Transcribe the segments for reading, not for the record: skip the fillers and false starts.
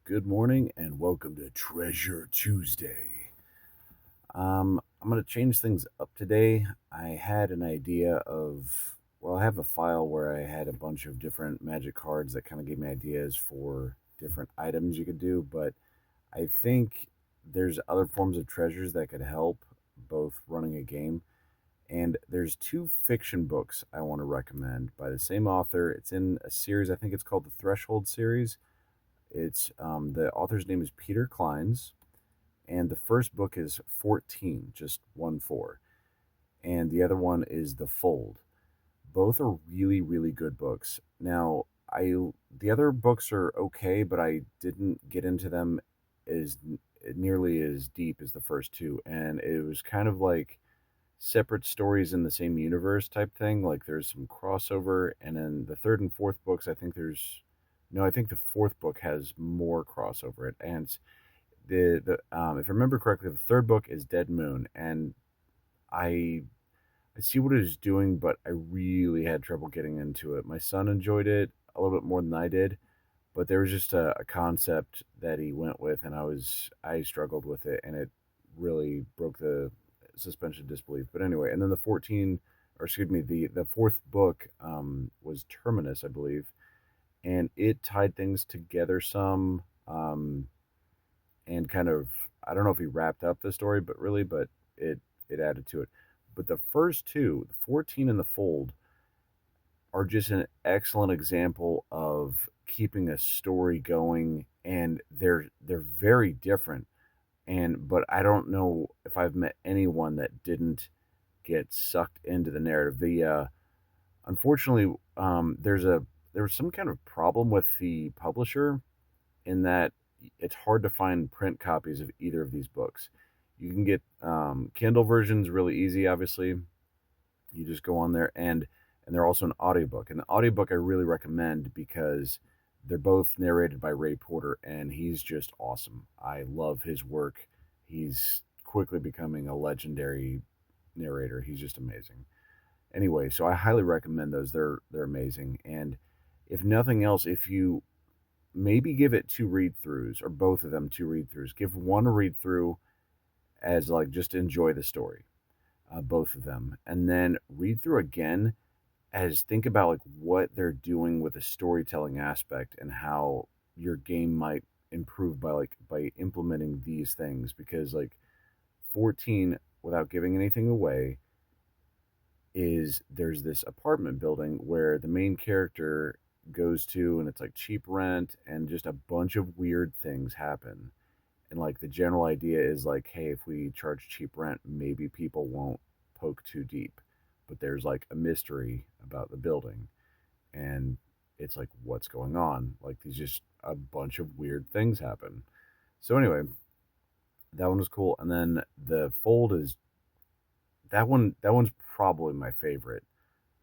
Good morning and welcome to Treasure Tuesday. I'm going to change things up today. I had an idea I have a file where I had a bunch of different magic cards that kind of gave me ideas for different items you could do, but I think there's other forms of treasures that could help both running a game. And there's two fiction books I want to recommend by the same author. It's in a series, I think it's called the Threshold series. It's the author's name is Peter Kleins, and the first book is 14, just 1 4, and the other one is The Fold. Both are really, really good books. Now, I the other books are okay, but I didn't get into them as nearly as deep as the first two, and it was kind of like separate stories in the same universe type thing. Like there's some crossover, and then the third and fourth books, I think there's no, I think the fourth book has more crossover. And it's if I remember correctly, the third book is Dead Moon, and I I see what it is doing, but I really had trouble getting into it. My son enjoyed it a little bit more than I did, but there was just a concept that he went with, and I struggled with it, and it really broke the suspension of disbelief. But anyway, and then the 14, or excuse me, the fourth book was Terminus, I believe, and it tied things together some, and kind of, I don't know if he wrapped up the story, but it it added to it. But the first two, the 14 and the Fold, are just an excellent example of keeping a story going, and they're very different. And but I don't know if I've met anyone that didn't get sucked into the narrative. Unfortunately, there was some kind of problem with the publisher in that it's hard to find print copies of either of these books. You can get Kindle versions really easy, obviously. You just go on there, and they're also an audiobook. And the audiobook I really recommend because they're both narrated by Ray Porter, and he's just awesome. I love his work. He's quickly becoming a legendary narrator. He's just amazing. Anyway, so I highly recommend those. They're amazing. And if nothing else, if you maybe give it two read throughs, or both of them two read throughs, give one a read through as like just enjoy the story, both of them, and then read through again as think about like what they're doing with the storytelling aspect and how your game might improve by implementing these things, because like 14, without giving anything away, is there's this apartment building where the main character goes to, and it's like cheap rent, and just a bunch of weird things happen. And like the general idea is like, hey, if we charge cheap rent, maybe people won't poke too deep. But there's like a mystery about the building, and it's like, what's going on? Like these just a bunch of weird things happen. So anyway, that one was cool. And then the Fold is that one's probably my favorite.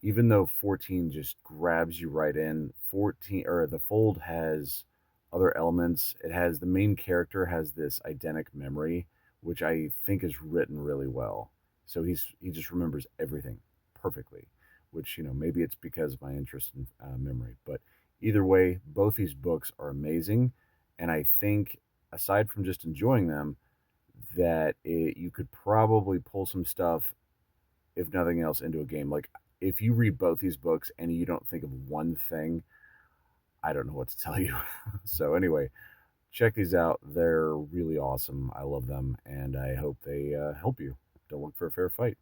Even though 14 just grabs you right in, 14, or the Fold, has other elements. It has the main character has this eidetic memory, which I think is written really well. So he just remembers everything perfectly, which, maybe it's because of my interest in memory. But either way, both these books are amazing, and I think aside from just enjoying them, you could probably pull some stuff, if nothing else, into a game. Like if you read both these books and you don't think of one thing, I don't know what to tell you. So anyway, check these out. They're really awesome. I love them, and I hope they help you. Don't look for a fair fight.